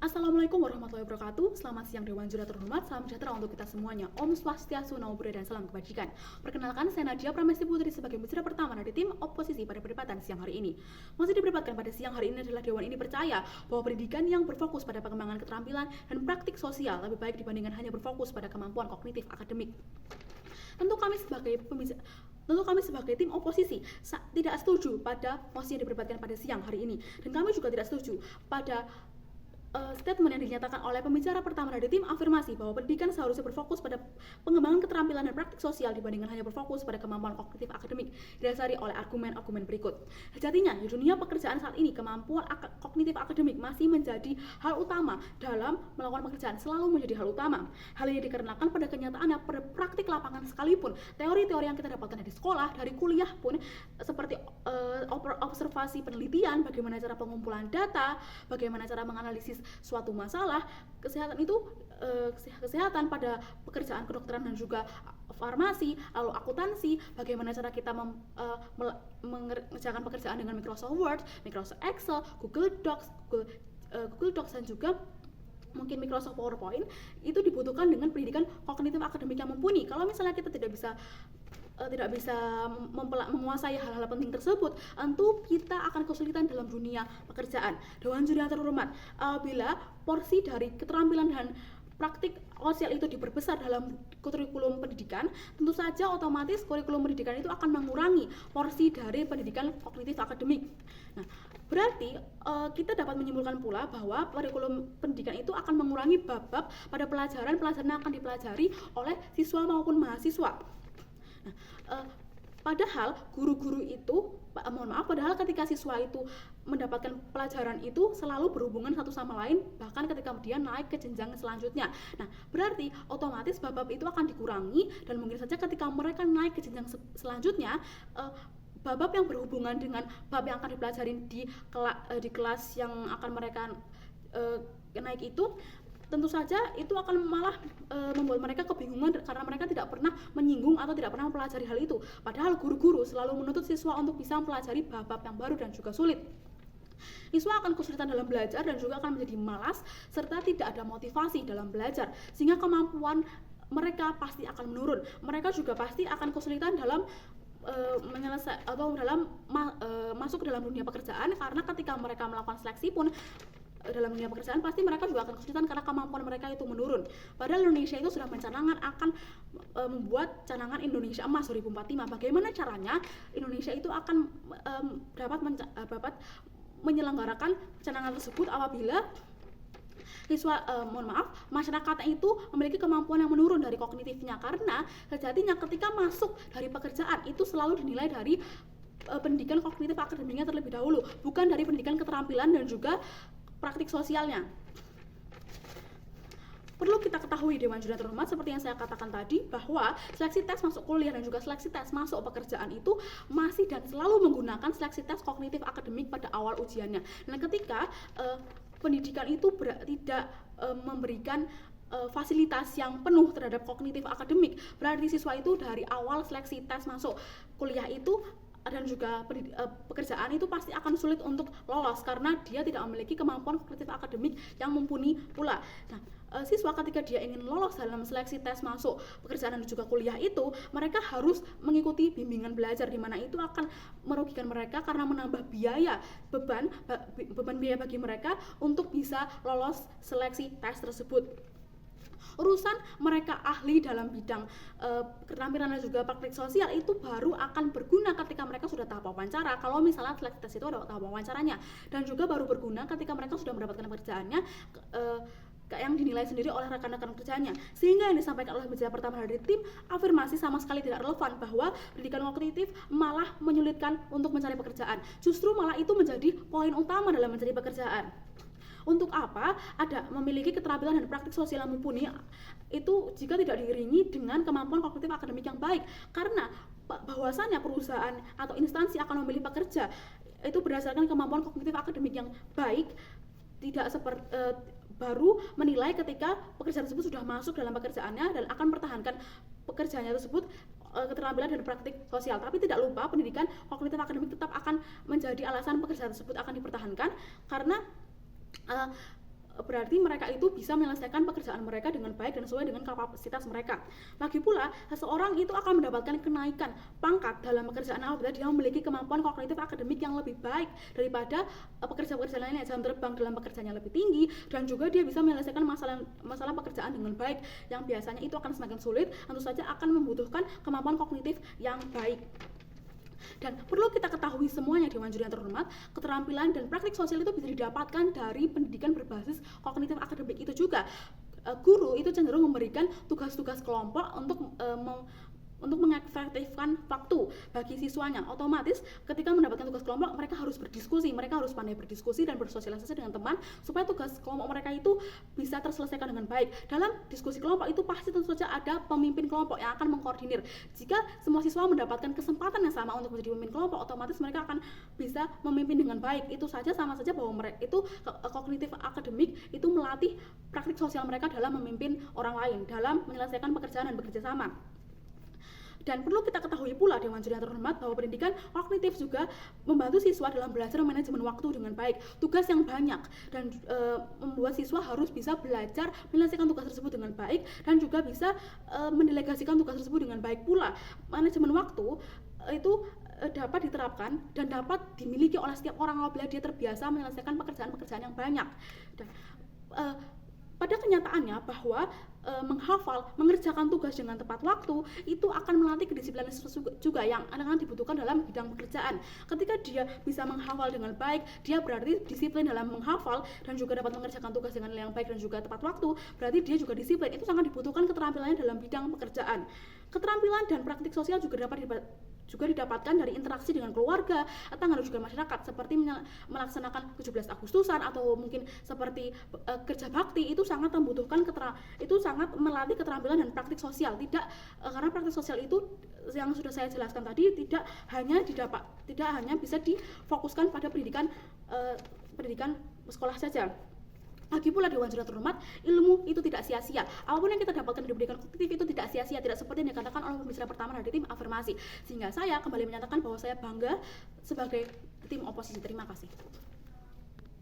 Assalamualaikum warahmatullahi wabarakatuh. Selamat siang Dewan Juri terhormat. Salam sejahtera untuk kita semuanya. Om Swastiastu, Namo Buddhaya, dan salam kebajikan. Perkenalkan, saya Nadia Pramesti Putri sebagai bicara pertama dari tim oposisi pada perdebatan siang hari ini. Masih diperdebatkan pada siang hari ini adalah Dewan ini percaya bahwa pendidikan yang berfokus pada pengembangan keterampilan dan praktik sosial lebih baik dibandingkan hanya berfokus pada kemampuan kognitif akademik. Tentu kami sebagai tim oposisi tidak setuju pada mosi yang diperdebatkan pada siang hari ini, dan kami juga tidak setuju pada statement yang dinyatakan oleh pembicara pertama dari tim afirmasi bahwa pendidikan seharusnya berfokus pada pengembangan keterampilan dan praktik sosial dibandingkan hanya berfokus pada kemampuan kognitif akademik, didasari oleh argumen-argumen berikut. Sejatinya, di dunia pekerjaan saat ini, kemampuan kognitif akademik masih menjadi hal utama dalam melakukan pekerjaan, selalu menjadi hal utama. Hal ini dikarenakan pada kenyataannya, pada praktik lapangan sekalipun, teori-teori yang kita dapatkan dari sekolah, dari kuliah pun, seperti observasi penelitian, bagaimana cara pengumpulan data, bagaimana cara menganalisis suatu masalah kesehatan pada pekerjaan kedokteran dan juga farmasi, lalu akuntansi, bagaimana cara kita mengerjakan pekerjaan dengan Microsoft Word, Microsoft Excel, Google Docs dan juga mungkin Microsoft PowerPoint. Itu dibutuhkan dengan pendidikan kognitif akademik yang mumpuni. Kalau misalnya kita tidak bisa menguasai hal-hal penting tersebut, tentu kita akan kesulitan dalam dunia pekerjaan. Dewan Juri yang terhormat, bila porsi dari keterampilan dan praktik sosial itu diperbesar dalam kurikulum pendidikan, tentu saja otomatis kurikulum pendidikan itu akan mengurangi porsi dari pendidikan kognitif akademik. Nah, berarti kita dapat menyimpulkan pula bahwa kurikulum pendidikan itu akan mengurangi bab-bab pada pelajaran yang akan dipelajari oleh siswa maupun mahasiswa. Nah, padahal ketika siswa itu mendapatkan pelajaran itu selalu berhubungan satu sama lain, bahkan ketika dia naik ke jenjang selanjutnya. Nah, berarti otomatis bab-bab itu akan dikurangi, dan mungkin saja ketika mereka naik ke jenjang selanjutnya, bab-bab yang berhubungan dengan bab yang akan dipelajari di kelas yang akan mereka naik itu, tentu saja itu akan malah membuat mereka kebingungan karena mereka tidak pernah menyinggung atau tidak pernah mempelajari hal itu. Padahal guru-guru selalu menuntut siswa untuk bisa mempelajari bab-bab yang baru dan juga sulit. Siswa akan kesulitan dalam belajar dan juga akan menjadi malas serta tidak ada motivasi dalam belajar, sehingga kemampuan mereka pasti akan menurun. Mereka juga pasti akan kesulitan dalam masuk ke dalam dunia pekerjaan, karena ketika mereka melakukan seleksi pun dalam dunia pekerjaan pasti mereka juga akan kesulitan karena kemampuan mereka itu menurun. Padahal Indonesia itu sudah mencanangkan akan membuat canangan Indonesia Emas 2045. Bagaimana caranya Indonesia itu akan dapat menyelenggarakan canangan tersebut apabila masyarakatnya itu memiliki kemampuan yang menurun dari kognitifnya, karena sejatinya ketika masuk dari pekerjaan itu selalu dinilai dari pendidikan kognitif akademiknya terlebih dahulu, bukan dari pendidikan keterampilan dan juga praktik sosialnya. Perlu kita ketahui Dewan Juri terhormat, seperti yang saya katakan tadi, bahwa seleksi tes masuk kuliah dan juga seleksi tes masuk pekerjaan itu masih dan selalu menggunakan seleksi tes kognitif akademik pada awal ujiannya. Dan ketika pendidikan itu tidak memberikan fasilitas yang penuh terhadap kognitif akademik, berarti siswa itu dari awal seleksi tes masuk kuliah itu dan juga pekerjaan itu pasti akan sulit untuk lolos karena dia tidak memiliki kemampuan kognitif akademik yang mumpuni pula. Nah, siswa ketika dia ingin lolos dalam seleksi tes masuk pekerjaan dan juga kuliah itu, mereka harus mengikuti bimbingan belajar, di mana itu akan merugikan mereka karena menambah beban biaya bagi mereka untuk bisa lolos seleksi tes tersebut. Urusan mereka ahli dalam bidang keterampilan dan juga praktik sosial itu baru akan berguna ketika mereka sudah tahap wawancara, kalau misalnya seleksi tes itu ada tahap wawancaranya, dan juga baru berguna ketika mereka sudah mendapatkan pekerjaannya yang dinilai sendiri oleh rekan-rekan kerjanya. Sehingga yang disampaikan oleh bicara pertama dari tim afirmasi sama sekali tidak relevan, bahwa pendidikan kognitif malah menyulitkan untuk mencari pekerjaan. Justru malah itu menjadi poin utama dalam mencari pekerjaan. Untuk apa ada memiliki keterampilan dan praktik sosial yang mumpuni itu jika tidak diiringi dengan kemampuan kognitif akademik yang baik? Karena bahwasannya perusahaan atau instansi akan memilih pekerja itu berdasarkan kemampuan kognitif akademik yang baik, tidak seperti baru menilai ketika pekerjaan tersebut sudah masuk dalam pekerjaannya dan akan mempertahankan pekerjaannya tersebut keterampilan dan praktik sosial. Tapi tidak lupa pendidikan kognitif akademik tetap akan menjadi alasan pekerjaan tersebut akan dipertahankan, karena berarti mereka itu bisa menyelesaikan pekerjaan mereka dengan baik dan sesuai dengan kapasitas mereka. Lagi pula, seseorang itu akan mendapatkan kenaikan pangkat dalam pekerjaan apabila dia memiliki kemampuan kognitif akademik yang lebih baik daripada pekerjaan-pekerjaan lainnya. Jam terbang dalam pekerjaannya lebih tinggi, dan juga dia bisa menyelesaikan masalah pekerjaan dengan baik, yang biasanya itu akan semakin sulit, tentu saja akan membutuhkan kemampuan kognitif yang baik. Dan perlu kita ketahui semuanya, Dewan Juri yang terhormat, keterampilan dan praktik sosial itu bisa didapatkan dari pendidikan berbasis kognitif akademik itu juga. Guru itu cenderung memberikan tugas-tugas kelompok untuk mengefektifkan waktu bagi siswanya. Otomatis ketika mendapatkan tugas kelompok, mereka harus berdiskusi, mereka harus pandai berdiskusi dan bersosialisasi dengan teman supaya tugas kelompok mereka itu bisa terselesaikan dengan baik. Dalam diskusi kelompok itu pasti tentu saja ada pemimpin kelompok yang akan mengkoordinir. Jika semua siswa mendapatkan kesempatan yang sama untuk menjadi pemimpin kelompok, otomatis mereka akan bisa memimpin dengan baik. Itu saja sama saja bahwa mereka itu kognitif akademik itu melatih praktik sosial mereka dalam memimpin orang lain, dalam menyelesaikan pekerjaan dan bekerja sama. Dan perlu kita ketahui pula, Dewan Juri yang terhormat, bahwa pendidikan kognitif juga membantu siswa dalam belajar manajemen waktu dengan baik. Tugas yang banyak dan membuat siswa harus bisa belajar menyelesaikan tugas tersebut dengan baik dan juga bisa mendelegasikan tugas tersebut dengan baik pula. Manajemen waktu itu dapat diterapkan dan dapat dimiliki oleh setiap orang apabila dia terbiasa menyelesaikan pekerjaan-pekerjaan yang banyak. Dan pada kenyataannya bahwa menghafal, mengerjakan tugas dengan tepat waktu itu akan melatih kedisiplinan juga yang akan dibutuhkan dalam bidang pekerjaan. Ketika dia bisa menghafal dengan baik, dia berarti disiplin dalam menghafal dan juga dapat mengerjakan tugas dengan yang baik dan juga tepat waktu, berarti dia juga disiplin. Itu sangat dibutuhkan keterampilannya dalam bidang pekerjaan. Keterampilan dan praktik sosial juga didapatkan dari interaksi dengan keluarga, tetangga dan juga masyarakat, seperti melaksanakan 17 Agustusan atau mungkin seperti kerja bakti. Itu sangat membutuhkan itu sangat melatih keterampilan dan praktik sosial. Karena praktik sosial itu yang sudah saya jelaskan tadi tidak hanya bisa difokuskan pada pendidikan sekolah saja. Lagi pula, Dewan Juri terhormat, ilmu itu tidak sia-sia. Apapun yang kita dapatkan di pendidikan kognitif itu tidak sia-sia, tidak seperti yang dikatakan oleh pembicara pertama dari tim afirmasi. Sehingga saya kembali menyatakan bahwa saya bangga sebagai tim oposisi. Terima kasih.